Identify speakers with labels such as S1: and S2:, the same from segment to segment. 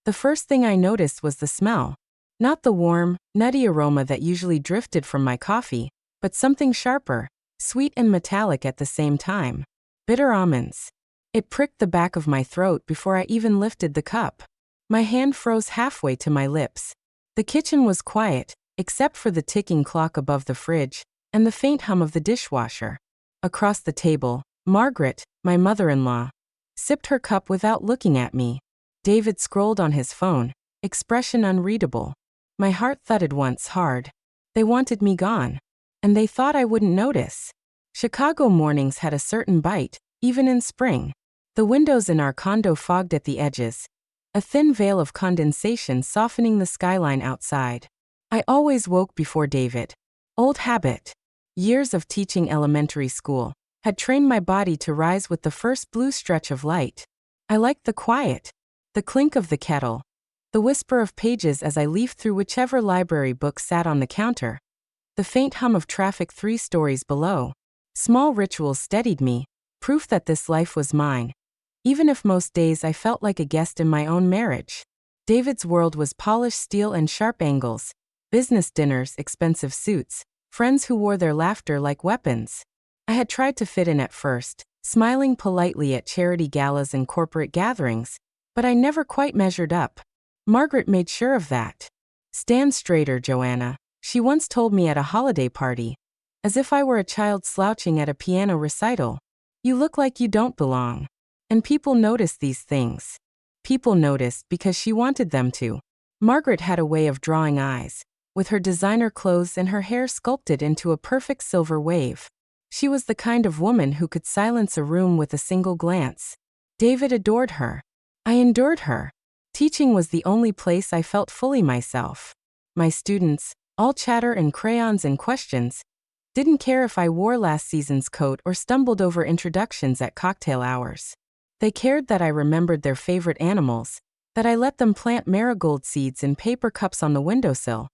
S1: The first thing I noticed was the smell. Not the warm, nutty aroma that usually drifted from my coffee, but something sharper, sweet and metallic at the same time. Bitter almonds. It pricked the back of my throat before I even lifted the cup. My hand froze halfway to my lips. The kitchen was quiet, except for the ticking clock above the fridge and the faint hum of the dishwasher. Across the table, Margaret, my mother-in-law, sipped her cup without looking at me. David scrolled on his phone, expression unreadable. My heart thudded once hard. They wanted me gone. And they thought I wouldn't notice. Chicago mornings had a certain bite, even in spring. The windows in our condo fogged at the edges, a thin veil of condensation softening the skyline outside. I always woke before David. Old habit. Years of teaching elementary school had trained my body to rise with the first blue stretch of light. I liked the quiet, the clink of the kettle, the whisper of pages as I leafed through whichever library book sat on the counter, the faint hum of traffic 3 stories below. Small rituals steadied me, proof that this life was mine, even if most days I felt like a guest in my own marriage. David's world was polished steel and sharp angles, business dinners, expensive suits, friends who wore their laughter like weapons. I had tried to fit in at first, smiling politely at charity galas and corporate gatherings, but I never quite measured up. Margaret made sure of that. "Stand straighter, Joanna," she once told me at a holiday party, as if I were a child slouching at a piano recital. "You look like you don't belong." And people noticed these things. People noticed because she wanted them to. Margaret had a way of drawing eyes, with her designer clothes and her hair sculpted into a perfect silver wave. She was the kind of woman who could silence a room with a single glance. David adored her. I endured her. Teaching was the only place I felt fully myself. My students, all chatter and crayons and questions, didn't care if I wore last season's coat or stumbled over introductions at cocktail hours. They cared that I remembered their favorite animals, that I let them plant marigold seeds in paper cups on the windowsill,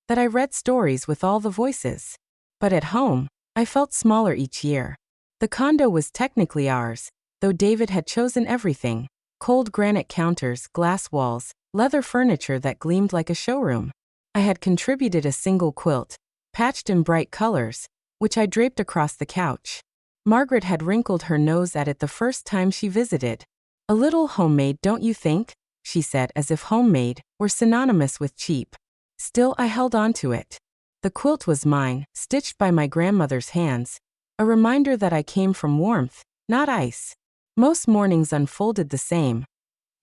S1: that I read stories with all the voices. But at home, I felt smaller each year. The condo was technically ours, though David had chosen everything: cold granite counters, glass walls, leather furniture that gleamed like a showroom. I had contributed a single quilt, patched in bright colors, which I draped across the couch. Margaret had wrinkled her nose at it the first time she visited. "A little homemade, don't you think?" she said, as if homemade were synonymous with cheap. Still, I held on to it. The quilt was mine, stitched by my grandmother's hands, a reminder that I came from warmth, not ice. Most mornings unfolded the same.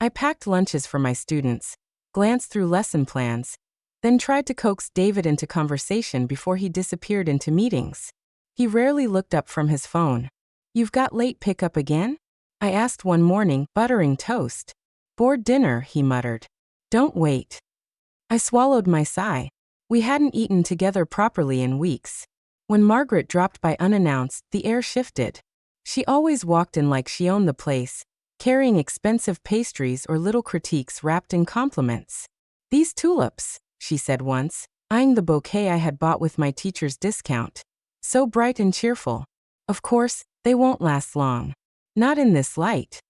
S1: I packed lunches for my students, glanced through lesson plans, then tried to coax David into conversation before he disappeared into meetings. He rarely looked up from his phone. "You've got late pickup again?" I asked one morning, buttering toast. "Bored dinner," he muttered. "Don't wait." I swallowed my sigh. We hadn't eaten together properly in weeks. When Margaret dropped by unannounced, the air shifted. She always walked in like she owned the place, carrying expensive pastries or little critiques wrapped in compliments. "These tulips," she said once, eyeing the bouquet I had bought with my teacher's discount. "So bright and cheerful. Of course, they won't last long. Not in this light."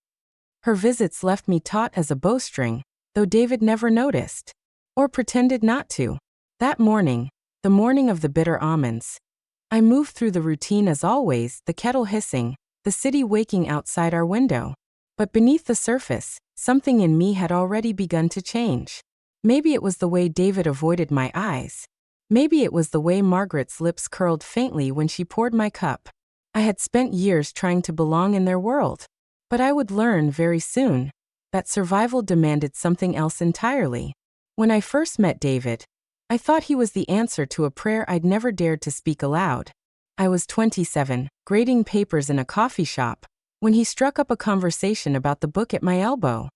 S1: Her visits left me taut as a bowstring, though David never noticed. Or pretended not to. That morning, the morning of the bitter almonds, I moved through the routine as always, the kettle hissing, the city waking outside our window. But beneath the surface, something in me had already begun to change. Maybe it was the way David avoided my eyes. Maybe it was the way Margaret's lips curled faintly when she poured my cup. I had spent years trying to belong in their world. But I would learn very soon that survival demanded something else entirely. When I first met David, I thought he was the answer to a prayer I'd never dared to speak aloud. I was 27, grading papers in a coffee shop, when he struck up a conversation about the book at my elbow.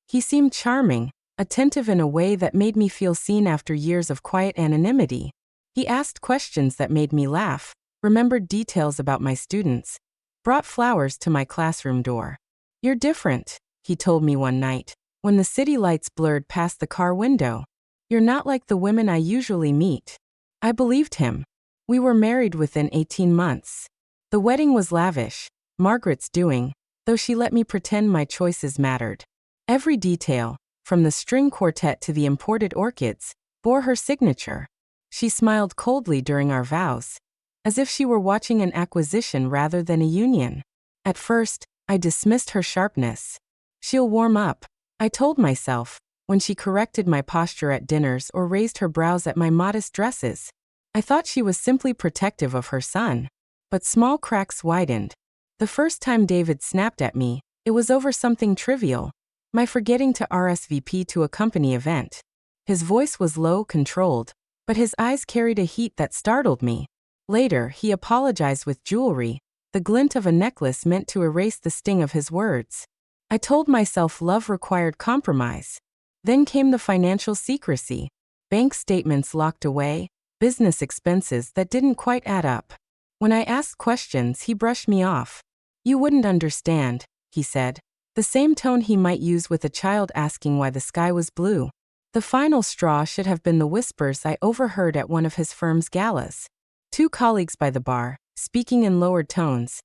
S1: He seemed charming, attentive in a way that made me feel seen after years of quiet anonymity. He asked questions that made me laugh, remembered details about my students, brought flowers to my classroom door. "You're different," he told me one night, when the city lights blurred past the car window. "You're not like the women I usually meet." I believed him. We were married within 18 months. The wedding was lavish, Margaret's doing, though she let me pretend my choices mattered. Every detail, from the string quartet to the imported orchids, bore her signature. She smiled coldly during our vows, as if she were watching an acquisition rather than a union. At first, I dismissed her sharpness. She'll warm up, I told myself, when she corrected my posture at dinners or raised her brows at my modest dresses. I thought she was simply protective of her son. But small cracks widened. The first time David snapped at me, it was over something trivial, my forgetting to RSVP to a company event. His voice was low, controlled, but his eyes carried a heat that startled me. Later, he apologized with jewelry, the glint of a necklace meant to erase the sting of his words. I told myself love required compromise. Then came the financial secrecy. Bank statements locked away, business expenses that didn't quite add up. When I asked questions, he brushed me off. "You wouldn't understand," he said, the same tone he might use with a child asking why the sky was blue. The final straw should have been the whispers I overheard at one of his firm's galas. Two colleagues by the bar, speaking in lowered tones.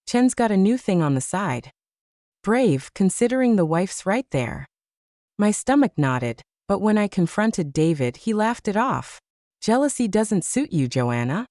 S1: "Chen's got a new thing on the side." Brave, considering the wife's right there. My stomach knotted, but when I confronted David, he laughed it off. "Jealousy doesn't suit you, Joanna."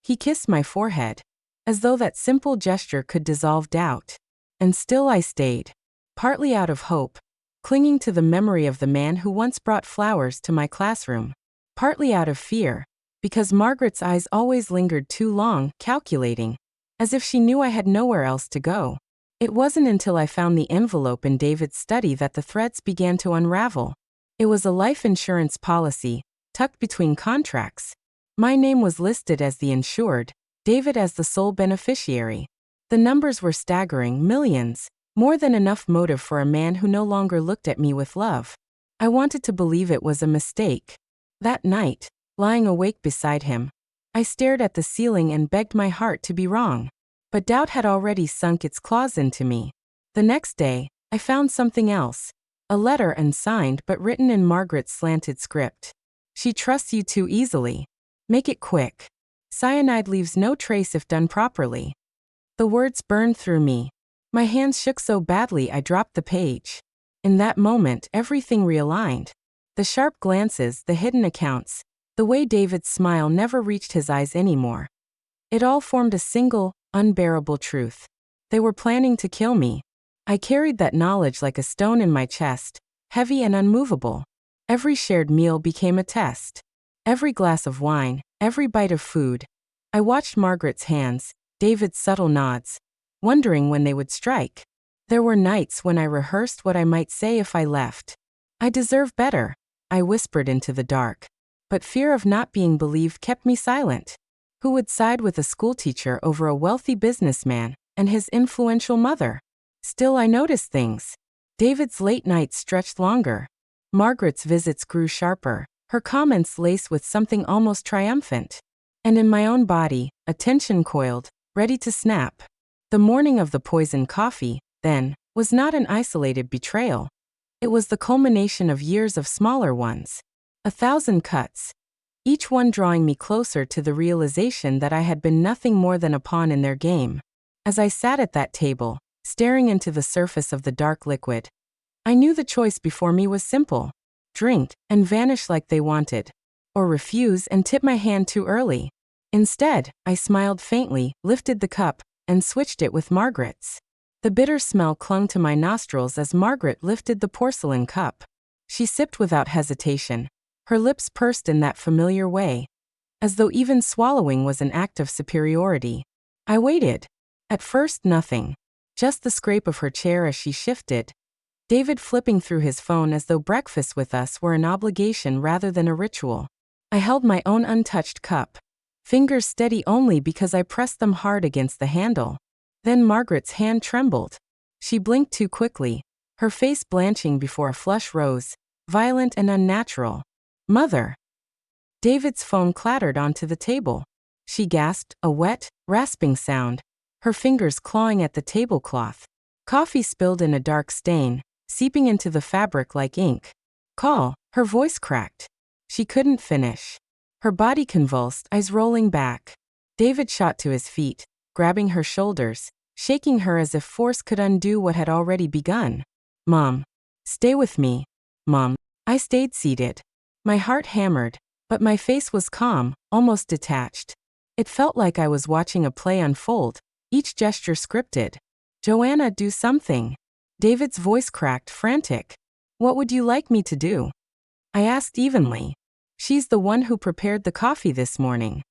S1: He kissed my forehead, as though that simple gesture could dissolve doubt. And still I stayed, partly out of hope, clinging to the memory of the man who once brought flowers to my classroom, partly out of fear, because Margaret's eyes always lingered too long, calculating, as if she knew I had nowhere else to go. It wasn't until I found the envelope in David's study that the threads began to unravel. It was a life insurance policy, tucked between contracts. My name was listed as the insured, David as the sole beneficiary. The numbers were staggering, millions, more than enough motive for a man who no longer looked at me with love. I wanted to believe it was a mistake. That night, lying awake beside him, I stared at the ceiling and begged my heart to be wrong. But doubt had already sunk its claws into me. The next day, I found something else. A letter unsigned but written in Margaret's slanted script. "She trusts you too easily. Make it quick. Cyanide leaves no trace if done properly." The words burned through me. My hands shook so badly I dropped the page. In that moment, everything realigned. The sharp glances, the hidden accounts, the way David's smile never reached his eyes anymore. It all formed a single, unbearable truth. They were planning to kill me. I carried that knowledge like a stone in my chest, heavy and unmovable. Every shared meal became a test. Every glass of wine, every bite of food. I watched Margaret's hands, David's subtle nods, wondering when they would strike. There were nights when I rehearsed what I might say if I left. "I deserve better," I whispered into the dark. But fear of not being believed kept me silent. Who would side with a schoolteacher over a wealthy businessman and his influential mother? Still, I noticed things. David's late nights stretched longer. Margaret's visits grew sharper, her comments laced with something almost triumphant. And in my own body, a tension coiled, ready to snap. The morning of the poisoned coffee, then, was not an isolated betrayal. It was the culmination of years of smaller ones. 1,000 cuts, each one drawing me closer to the realization that I had been nothing more than a pawn in their game. As I sat at that table, staring into the surface of the dark liquid, I knew the choice before me was simple. Drink and vanish like they wanted, or refuse and tip my hand too early. Instead, I smiled faintly, lifted the cup, and switched it with Margaret's. The bitter smell clung to my nostrils as Margaret lifted the porcelain cup. She sipped without hesitation, her lips pursed in that familiar way, as though even swallowing was an act of superiority. I waited. At first, nothing. Just the scrape of her chair as she shifted. David flipping through his phone as though breakfast with us were an obligation rather than a ritual. I held my own untouched cup, fingers steady only because I pressed them hard against the handle. Then Margaret's hand trembled. She blinked too quickly, her face blanching before a flush rose, violent and unnatural. "Mother!" David's phone clattered onto the table. She gasped, a wet, rasping sound, her fingers clawing at the tablecloth. Coffee spilled in a dark stain, seeping into the fabric like ink. "Call," her voice cracked. She couldn't finish. Her body convulsed, eyes rolling back. David shot to his feet, grabbing her shoulders, shaking her as if force could undo what had already begun. "Mom, stay with me." Mom. I stayed seated. My heart hammered, but my face was calm, almost detached. It felt like I was watching a play unfold, each gesture scripted. Joanna, do something. David's voice cracked, frantic. What would you like me to do? I asked evenly. She's the one who prepared the coffee this morning.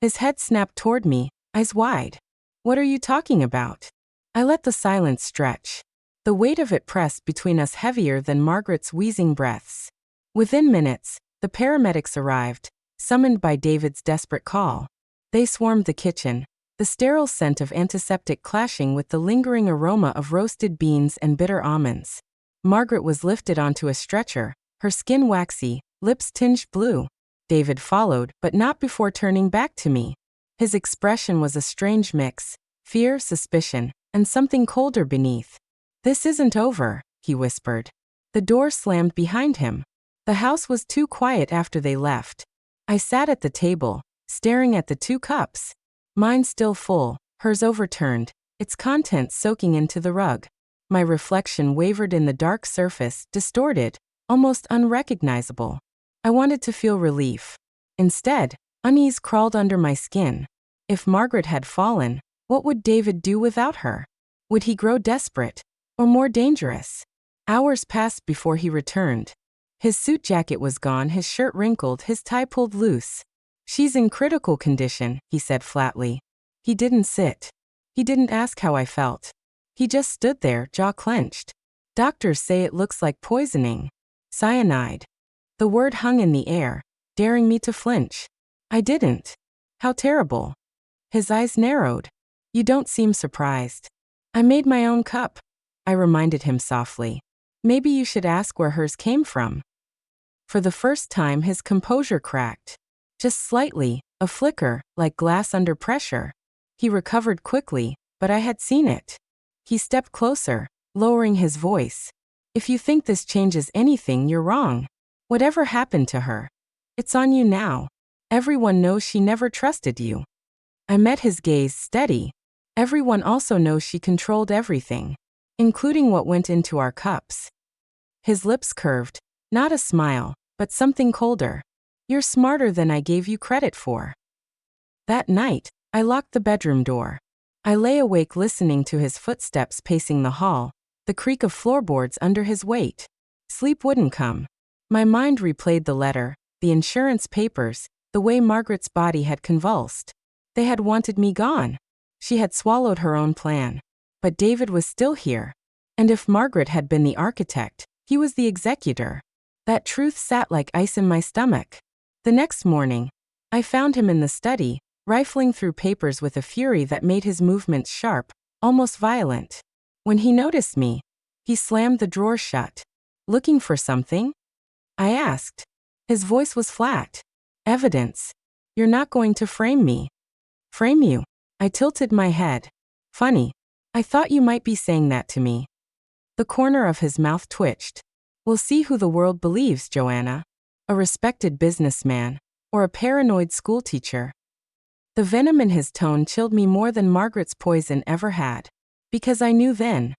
S1: His head snapped toward me, eyes wide. What are you talking about? I let the silence stretch. The weight of it pressed between us heavier than Margaret's wheezing breaths. Within minutes, the paramedics arrived, summoned by David's desperate call. They swarmed the kitchen, the sterile scent of antiseptic clashing with the lingering aroma of roasted beans and bitter almonds. Margaret was lifted onto a stretcher, her skin waxy, lips tinged blue. David followed, but not before turning back to me. His expression was a strange mix, fear, suspicion, and something colder beneath. This isn't over, he whispered. The door slammed behind him. The house was too quiet after they left. I sat at the table, staring at the 2 cups. Mine still full, hers overturned, its contents soaking into the rug. My reflection wavered in the dark surface, distorted, almost unrecognizable. I wanted to feel relief. Instead, unease crawled under my skin. If Margaret had fallen, what would David do without her? Would he grow desperate? Or more dangerous? Hours passed before he returned. His suit jacket was gone, his shirt wrinkled, his tie pulled loose. She's in critical condition, he said flatly. He didn't sit. He didn't ask how I felt. He just stood there, jaw clenched. Doctors say it looks like poisoning. Cyanide. The word hung in the air, daring me to flinch. I didn't. How terrible. His eyes narrowed. You don't seem surprised. I made my own cup. I reminded him softly. Maybe you should ask where hers came from. For the first time, his composure cracked. Just slightly, a flicker, like glass under pressure. He recovered quickly, but I had seen it. He stepped closer, lowering his voice. If you think this changes anything, you're wrong. Whatever happened to her? It's on you now. Everyone knows she never trusted you. I met his gaze, steady. Everyone also knows she controlled everything, including what went into our cups. His lips curved, not a smile, but something colder. You're smarter than I gave you credit for. That night, I locked the bedroom door. I lay awake listening to his footsteps pacing the hall, the creak of floorboards under his weight. Sleep wouldn't come. My mind replayed the letter, the insurance papers, the way Margaret's body had convulsed. They had wanted me gone. She had swallowed her own plan. But David was still here. And if Margaret had been the architect, he was the executor. That truth sat like ice in my stomach. The next morning, I found him in the study, rifling through papers with a fury that made his movements sharp, almost violent. When he noticed me, he slammed the drawer shut. Looking for something? I asked. His voice was flat. Evidence. You're not going to frame me. Frame you? I tilted my head. Funny. I thought you might be saying that to me. The corner of his mouth twitched. We'll see who the world believes, Joanna. A respected businessman, or a paranoid schoolteacher. The venom in his tone chilled me more than Margaret's poison ever had. Because I knew then.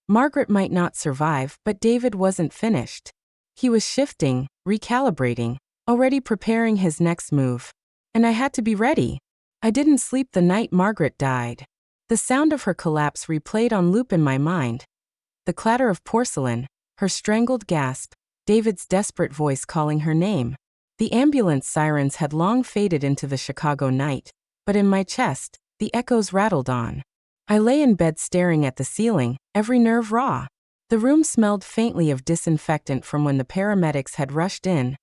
S1: Margaret might not survive, but David wasn't finished. He was shifting, recalibrating, already preparing his next move. And I had to be ready. I didn't sleep the night Margaret died. The sound of her collapse replayed on loop in my mind. The clatter of porcelain, her strangled gasp, David's desperate voice calling her name. The ambulance sirens had long faded into the Chicago night, but in my chest, the echoes rattled on. I lay in bed staring at the ceiling, every nerve raw. The room smelled faintly of disinfectant from when the paramedics had rushed in,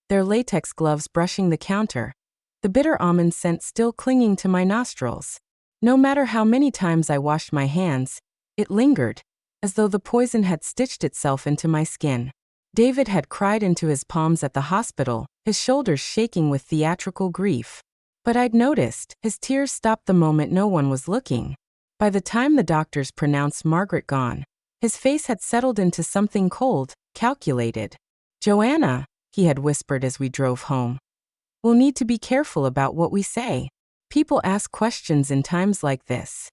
S1: their latex gloves brushing the counter, the bitter almond scent still clinging to my nostrils. No matter how many times I washed my hands, it lingered, as though the poison had stitched itself into my skin. David had cried into his palms at the hospital, his shoulders shaking with theatrical grief. But I'd noticed, his tears stopped the moment no one was looking. By the time the doctors pronounced Margaret gone, his face had settled into something cold, calculated. Joanna, he had whispered as we drove home. We'll need to be careful about what we say. People ask questions in times like this.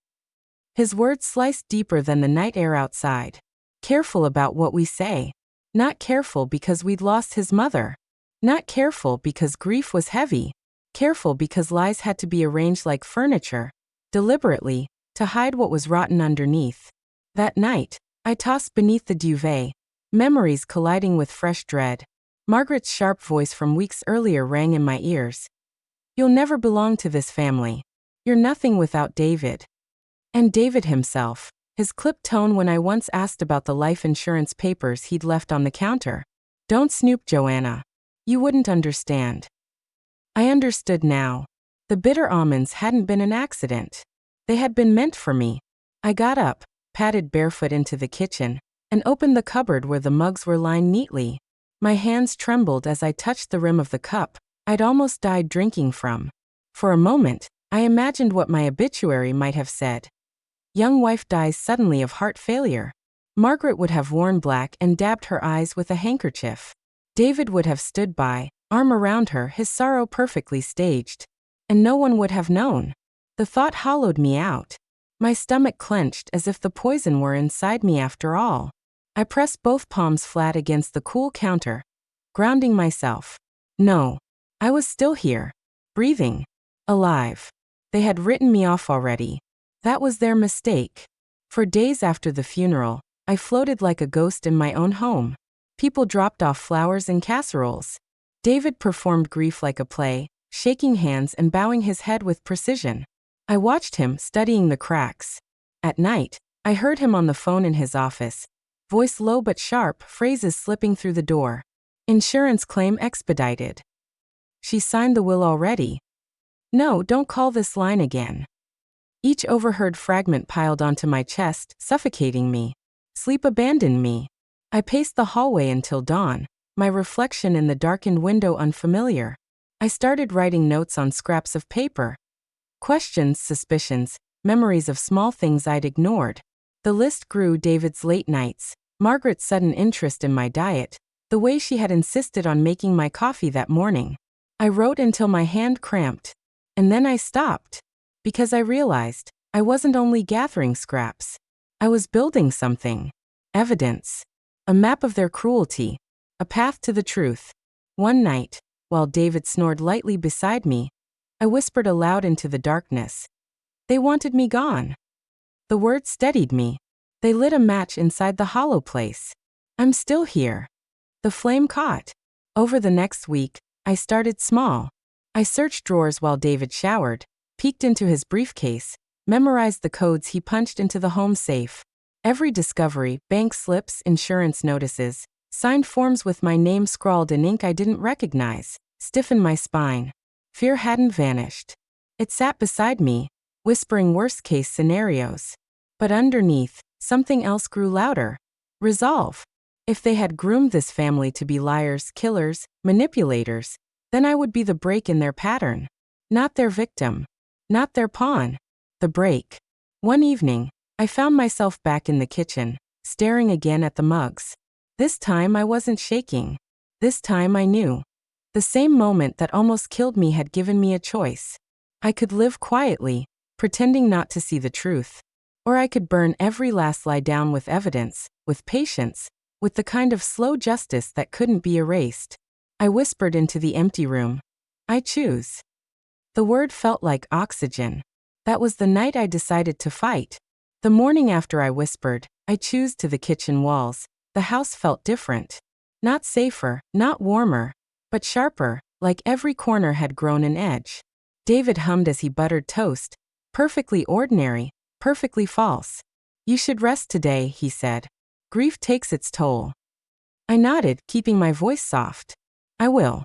S1: His words sliced deeper than the night air outside. Careful about what we say. Not careful because we'd lost his mother. Not careful because grief was heavy. Careful because lies had to be arranged like furniture, deliberately, to hide what was rotten underneath. That night, I tossed beneath the duvet, memories colliding with fresh dread. Margaret's sharp voice from weeks earlier rang in my ears. You'll never belong to this family. You're nothing without David. And David himself, his clipped tone when I once asked about the life insurance papers he'd left on the counter. Don't snoop, Joanna. You wouldn't understand. I understood now. The bitter almonds hadn't been an accident. They had been meant for me. I got up, padded barefoot into the kitchen, and opened the cupboard where the mugs were lined neatly. My hands trembled as I touched the rim of the cup I'd almost died drinking from. For a moment, I imagined what my obituary might have said. Young wife dies suddenly of heart failure. Margaret would have worn black and dabbed her eyes with a handkerchief. David would have stood by, arm around her, his sorrow perfectly staged. And no one would have known. The thought hollowed me out. My stomach clenched as if the poison were inside me after all. I pressed both palms flat against the cool counter, grounding myself. No. I was still here. Breathing. Alive. They had written me off already. That was their mistake. For days after the funeral, I floated like a ghost in my own home. People dropped off flowers and casseroles. David performed grief like a play, shaking hands and bowing his head with precision. I watched him, studying the cracks. At night, I heard him on the phone in his office, voice low but sharp, phrases slipping through the door. Insurance claim expedited. She signed the will already. No, don't call this line again. Each overheard fragment piled onto my chest, suffocating me. Sleep abandoned me. I paced the hallway until dawn, my reflection in the darkened window unfamiliar. I started writing notes on scraps of paper. Questions, suspicions, memories of small things I'd ignored. The list grew: David's late nights, Margaret's sudden interest in my diet, the way she had insisted on making my coffee that morning. I wrote until my hand cramped. And then I stopped. Because I realized I wasn't only gathering scraps. I was building something. Evidence. A map of their cruelty. A path to the truth. One night, while David snored lightly beside me, I whispered aloud into the darkness. They wanted me gone. The words steadied me. They lit a match inside the hollow place. I'm still here. The flame caught. Over the next week, I started small. I searched drawers while David showered, peeked into his briefcase, memorized the codes he punched into the home safe. Every discovery, bank slips, insurance notices, signed forms with my name scrawled in ink I didn't recognize, stiffened my spine. Fear hadn't vanished. It sat beside me, whispering worst-case scenarios. But underneath, something else grew louder. Resolve. If they had groomed this family to be liars, killers, manipulators, then I would be the break in their pattern. Not their victim. Not their pawn. The break. One evening, I found myself back in the kitchen, staring again at the mugs. This time I wasn't shaking. This time I knew. The same moment that almost killed me had given me a choice. I could live quietly, pretending not to see the truth. Or I could burn every last lie down with evidence, with patience, with the kind of slow justice that couldn't be erased. I whispered into the empty room. I choose. The word felt like oxygen. That was the night I decided to fight. The morning after I whispered, I choose to the kitchen walls, the house felt different. Not safer, not warmer, but sharper, like every corner had grown an edge. David hummed as he buttered toast. Perfectly ordinary, perfectly false. You should rest today, he said. Grief takes its toll. I nodded, keeping my voice soft. I will.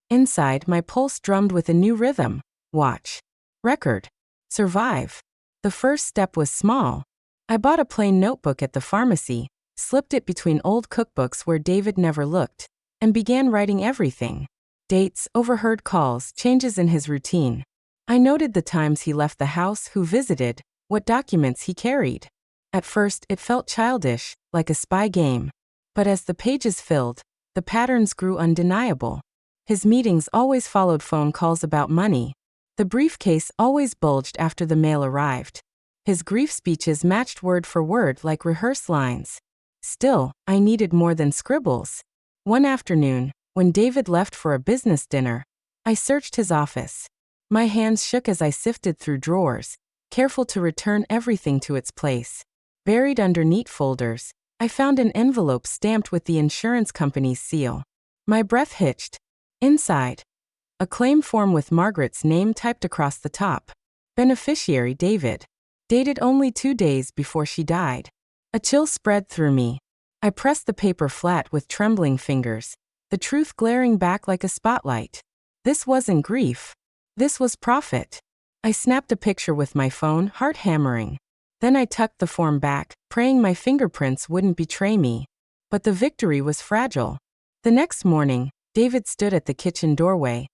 S1: Inside, my pulse drummed with a new rhythm. Watch. Record. Survive. The first step was small. I bought a plain notebook at the pharmacy, slipped it between old cookbooks where David never looked, and began writing everything. Dates, overheard calls, changes in his routine. I noted the times he left the house, who visited, what documents he carried. At first, it felt childish, like a spy game. But as the pages filled, the patterns grew undeniable. His meetings always followed phone calls about money. The briefcase always bulged after the mail arrived. His grief speeches matched word for word like rehearsed lines. Still, I needed more than scribbles. One afternoon, when David left for a business dinner, I searched his office. My hands shook as I sifted through drawers, careful to return everything to its place. Buried under neat folders, I found an envelope stamped with the insurance company's seal. My breath hitched. Inside, a claim form with Margaret's name typed across the top. Beneficiary David. Dated only 2 days before she died. A chill spread through me. I pressed the paper flat with trembling fingers, the truth glaring back like a spotlight. This wasn't grief. This was profit. I snapped a picture with my phone, heart hammering. Then I tucked the form back, praying my fingerprints wouldn't betray me. But the victory was fragile. The next morning, David stood at the kitchen doorway.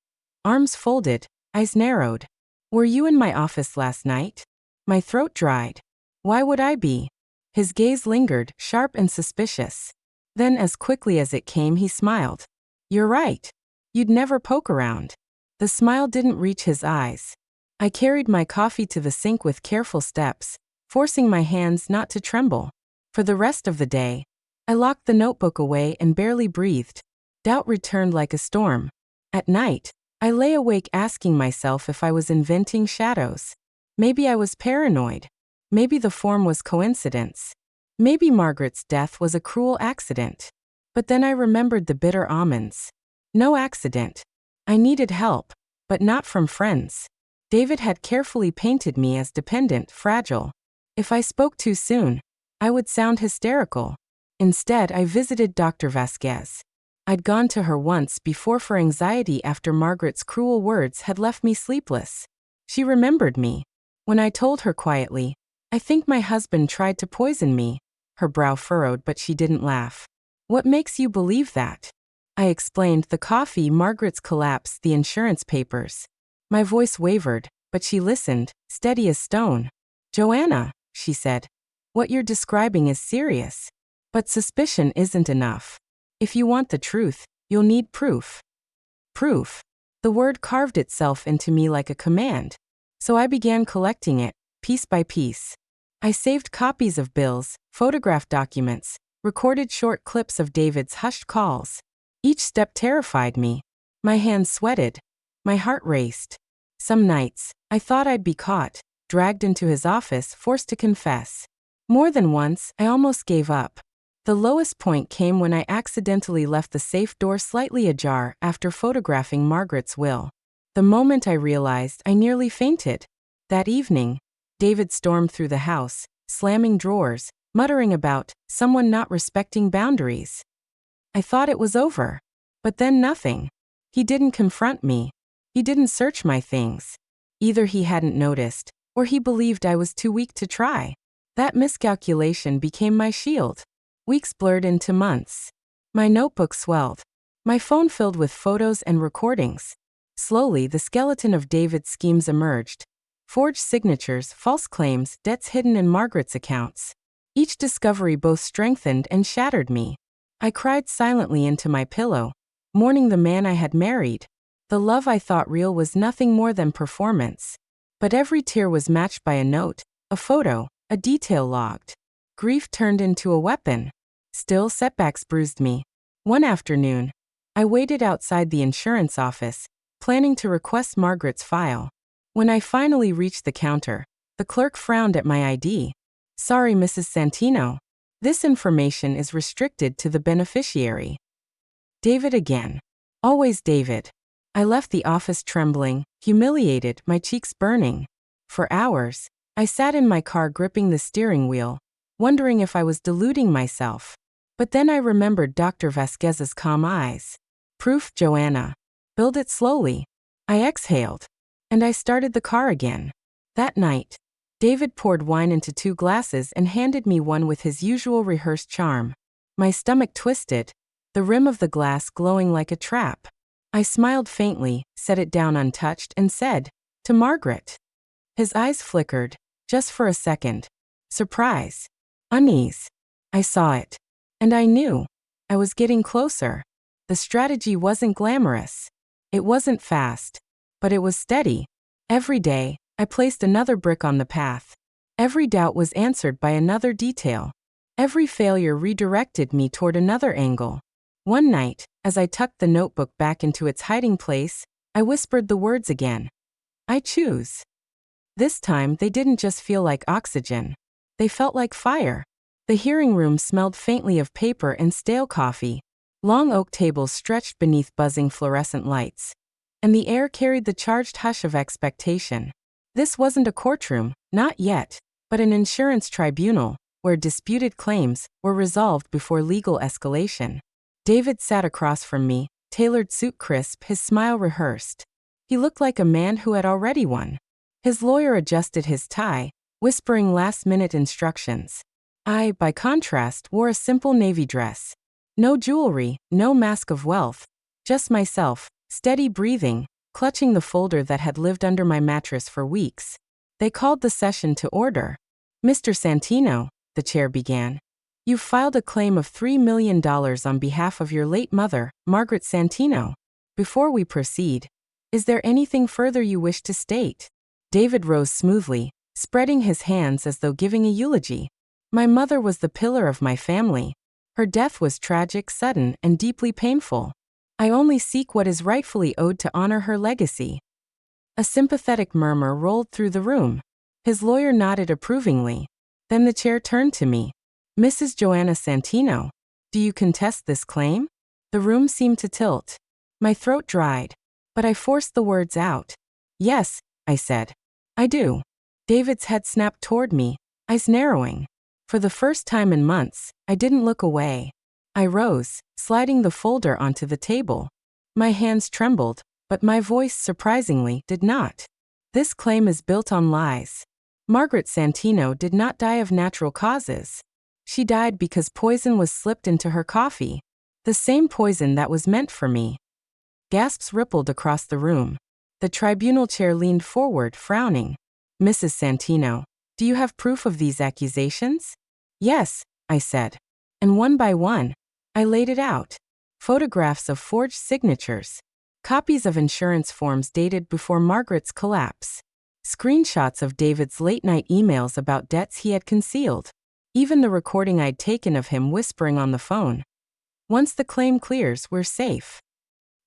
S1: Arms folded, eyes narrowed. "Were you in my office last night?" My throat dried. Why would I be? His gaze lingered, sharp and suspicious. Then, as quickly as it came, he smiled. "You're right. You'd never poke around." The smile didn't reach his eyes. I carried my coffee to the sink with careful steps, forcing my hands not to tremble. For the rest of the day, I locked the notebook away and barely breathed. Doubt returned like a storm. At night, I lay awake asking myself if I was inventing shadows. Maybe I was paranoid. Maybe the form was coincidence. Maybe Margaret's death was a cruel accident. But then I remembered the bitter almonds. No accident. I needed help, but not from friends. David had carefully painted me as dependent, fragile. If I spoke too soon, I would sound hysterical. Instead, I visited Dr. Vasquez. I'd gone to her once before for anxiety after Margaret's cruel words had left me sleepless. She remembered me. When I told her quietly, "I think my husband tried to poison me," her brow furrowed, but she didn't laugh. "What makes you believe that?" I explained: the coffee, Margaret's collapse, the insurance papers. My voice wavered, but she listened, steady as stone. "Joanna," she said, "what you're describing is serious. But suspicion isn't enough. If you want the truth, you'll need proof." Proof. The word carved itself into me like a command. So I began collecting it, piece by piece. I saved copies of bills, photographed documents, recorded short clips of David's hushed calls. Each step terrified me. My hands sweated. My heart raced. Some nights, I thought I'd be caught, dragged into his office, forced to confess. More than once, I almost gave up. The lowest point came when I accidentally left the safe door slightly ajar after photographing Margaret's will. The moment I realized, I nearly fainted. That evening, David stormed through the house, slamming drawers, muttering about someone not respecting boundaries. I thought it was over. But then nothing. He didn't confront me. He didn't search my things. Either he hadn't noticed, or he believed I was too weak to try. That miscalculation became my shield. Weeks blurred into months. My notebook swelled. My phone filled with photos and recordings. Slowly, the skeleton of David's schemes emerged. Forged signatures, false claims, debts hidden in Margaret's accounts. Each discovery both strengthened and shattered me. I cried silently into my pillow, mourning the man I had married. The love I thought real was nothing more than performance. But every tear was matched by a note, a photo, a detail logged. Grief turned into a weapon. Still, setbacks bruised me. One afternoon, I waited outside the insurance office, planning to request Margaret's file. When I finally reached the counter, the clerk frowned at my ID. "Sorry, Mrs. Santino. This information is restricted to the beneficiary." David again. Always David. I left the office trembling, humiliated, my cheeks burning. For hours, I sat in my car gripping the steering wheel, wondering if I was deluding myself. But then I remembered Dr. Vasquez's calm eyes. "Proof, Joanna. Build it slowly." I exhaled. And I started the car again. That night, David poured wine into 2 glasses and handed me one with his usual rehearsed charm. My stomach twisted, the rim of the glass glowing like a trap. I smiled faintly, set it down untouched, and said, "To Margaret." His eyes flickered, just for a second. Surprise. Unease. I saw it. And I knew. I was getting closer. The strategy wasn't glamorous. It wasn't fast. But it was steady. Every day, I placed another brick on the path. Every doubt was answered by another detail. Every failure redirected me toward another angle. One night, as I tucked the notebook back into its hiding place, I whispered the words again. I choose. This time, they didn't just feel like oxygen. They felt like fire. The hearing room smelled faintly of paper and stale coffee. Long oak tables stretched beneath buzzing fluorescent lights. And the air carried the charged hush of expectation. This wasn't a courtroom, not yet, but an insurance tribunal, where disputed claims were resolved before legal escalation. David sat across from me, tailored suit crisp, his smile rehearsed. He looked like a man who had already won. His lawyer adjusted his tie, whispering last-minute instructions. I, by contrast, wore a simple navy dress. No jewelry, no mask of wealth, just myself, steady breathing, clutching the folder that had lived under my mattress for weeks. They called the session to order. Mr. Santino, the chair began. You've filed a claim of $3 million on behalf of your late mother, Margaret Santino. Before we proceed, is there anything further you wish to state? David rose smoothly, spreading his hands as though giving a eulogy. My mother was the pillar of my family. Her death was tragic, sudden, and deeply painful. I only seek what is rightfully owed to honor her legacy. A sympathetic murmur rolled through the room. His lawyer nodded approvingly. Then the chair turned to me. Mrs. Joanna Santino, do you contest this claim? The room seemed to tilt. My throat dried, but I forced the words out. Yes, I said. I do. David's head snapped toward me, eyes narrowing. For the first time in months, I didn't look away. I rose, sliding the folder onto the table. My hands trembled, but my voice surprisingly did not. This claim is built on lies. Margaret Santino did not die of natural causes. She died because poison was slipped into her coffee. The same poison that was meant for me. Gasps rippled across the room. The tribunal chair leaned forward, frowning. Mrs. Santino, do you have proof of these accusations? Yes, I said. And one by one, I laid it out. Photographs of forged signatures. Copies of insurance forms dated before Margaret's collapse. Screenshots of David's late-night emails about debts he had concealed. Even the recording I'd taken of him whispering on the phone. Once the claim clears, we're safe.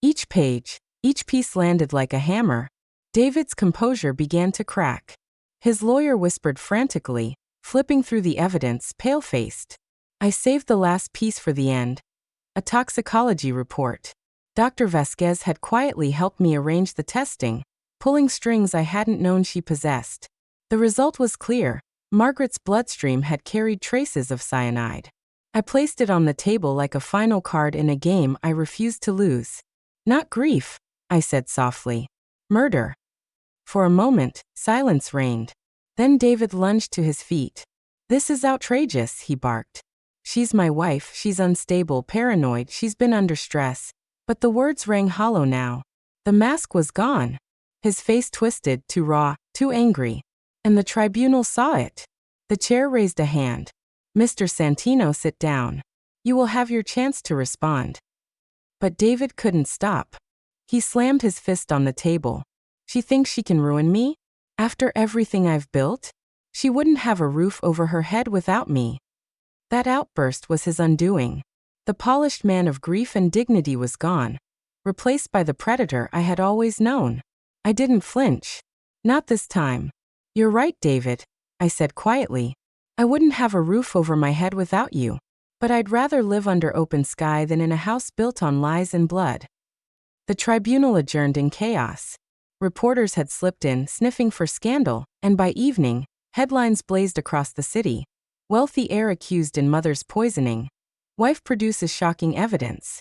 S1: Each page, each piece landed like a hammer. David's composure began to crack. His lawyer whispered frantically, flipping through the evidence, pale-faced. I saved the last piece for the end. A toxicology report. Dr. Vasquez had quietly helped me arrange the testing, pulling strings I hadn't known she possessed. The result was clear. Margaret's bloodstream had carried traces of cyanide. I placed it on the table like a final card in a game I refused to lose. Not grief, I said softly. Murder. For a moment, silence reigned. Then David lunged to his feet. This is outrageous, he barked. She's my wife, she's unstable, paranoid, she's been under stress. But the words rang hollow now. The mask was gone. His face twisted, too raw, too angry. And the tribunal saw it. The chair raised a hand. Mr. Santino, sit down. You will have your chance to respond. But David couldn't stop. He slammed his fist on the table. She thinks she can ruin me? After everything I've built? She wouldn't have a roof over her head without me. That outburst was his undoing. The polished man of grief and dignity was gone, replaced by the predator I had always known. I didn't flinch. Not this time. You're right, David, I said quietly. I wouldn't have a roof over my head without you. But I'd rather live under open sky than in a house built on lies and blood. The tribunal adjourned in chaos. Reporters had slipped in, sniffing for scandal, and by evening, headlines blazed across the city. Wealthy heir accused in mother's poisoning. Wife produces shocking evidence.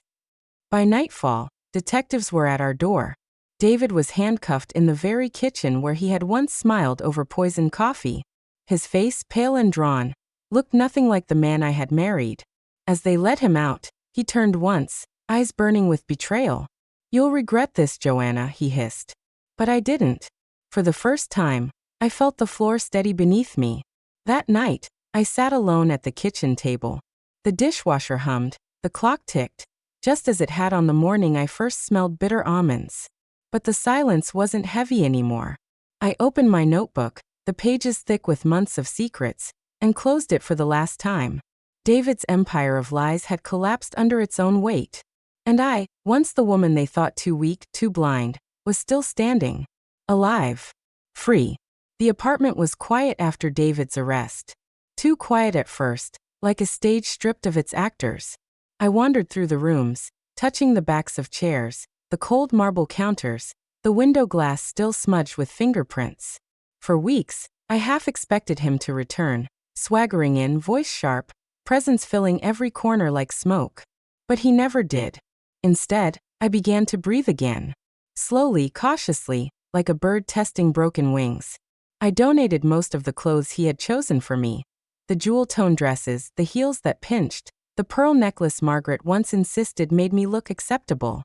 S1: By nightfall, detectives were at our door. David was handcuffed in the very kitchen where he had once smiled over poisoned coffee. His face, pale and drawn, looked nothing like the man I had married. As they let him out, he turned once, eyes burning with betrayal. You'll regret this, Joanna, he hissed. But I didn't. For the first time, I felt the floor steady beneath me. That night, I sat alone at the kitchen table. The dishwasher hummed, the clock ticked, just as it had on the morning I first smelled bitter almonds. But the silence wasn't heavy anymore. I opened my notebook, the pages thick with months of secrets, and closed it for the last time. David's empire of lies had collapsed under its own weight. And I, once the woman they thought too weak, too blind, was still standing. Alive. Free. The apartment was quiet after David's arrest. Too quiet at first, like a stage stripped of its actors. I wandered through the rooms, touching the backs of chairs, the cold marble counters, the window glass still smudged with fingerprints. For weeks, I half expected him to return, swaggering in, voice sharp, presence filling every corner like smoke. But he never did. Instead, I began to breathe again. Slowly, cautiously, like a bird testing broken wings. I donated most of the clothes he had chosen for me. The jewel-tone dresses, the heels that pinched, the pearl necklace Margaret once insisted made me look acceptable.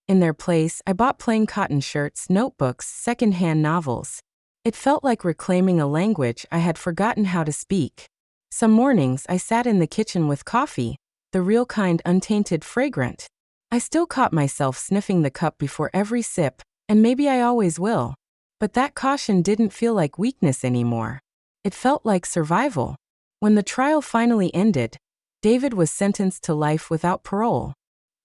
S1: In their place, I bought plain cotton shirts, notebooks, second-hand novels. It felt like reclaiming a language I had forgotten how to speak. Some mornings I sat in the kitchen with coffee, the real kind, untainted, fragrant. I still caught myself sniffing the cup before every sip, and maybe I always will. But that caution didn't feel like weakness anymore. It felt like survival. When the trial finally ended, David was sentenced to life without parole.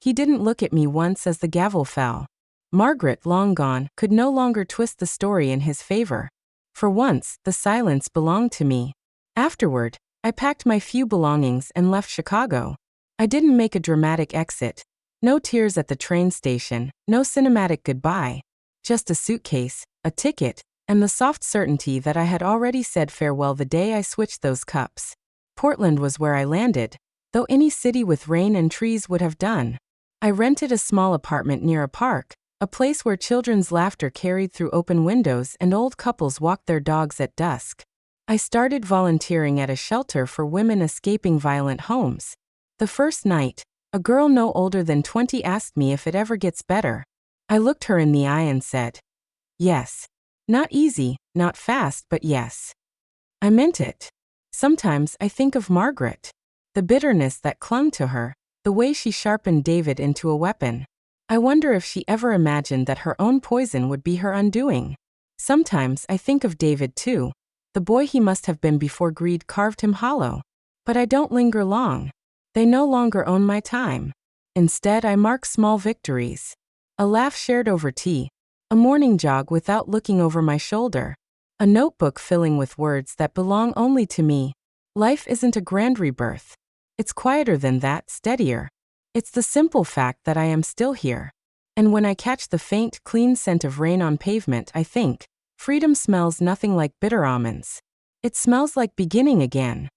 S1: He didn't look at me once as the gavel fell. Margaret, long gone, could no longer twist the story in his favor. For once, the silence belonged to me. Afterward, I packed my few belongings and left Chicago. I didn't make a dramatic exit. No tears at the train station, no cinematic goodbye. Just a suitcase, a ticket, and the soft certainty that I had already said farewell the day I switched those cups. Portland was where I landed, though any city with rain and trees would have done. I rented a small apartment near a park, a place where children's laughter carried through open windows and old couples walked their dogs at dusk. I started volunteering at a shelter for women escaping violent homes. The first night, a girl no older than 20 asked me if it ever gets better. I looked her in the eye and said, yes. Not easy, not fast, but yes. I meant it. Sometimes I think of Margaret. The bitterness that clung to her, the way she sharpened David into a weapon. I wonder if she ever imagined that her own poison would be her undoing. Sometimes I think of David too, the boy he must have been before greed carved him hollow. But I don't linger long. They no longer own my time. Instead, I mark small victories. A laugh shared over tea. A morning jog without looking over my shoulder. A notebook filling with words that belong only to me. Life isn't a grand rebirth. It's quieter than that, steadier. It's the simple fact that I am still here. And when I catch the faint, clean scent of rain on pavement, I think, freedom smells nothing like bitter almonds. It smells like beginning again.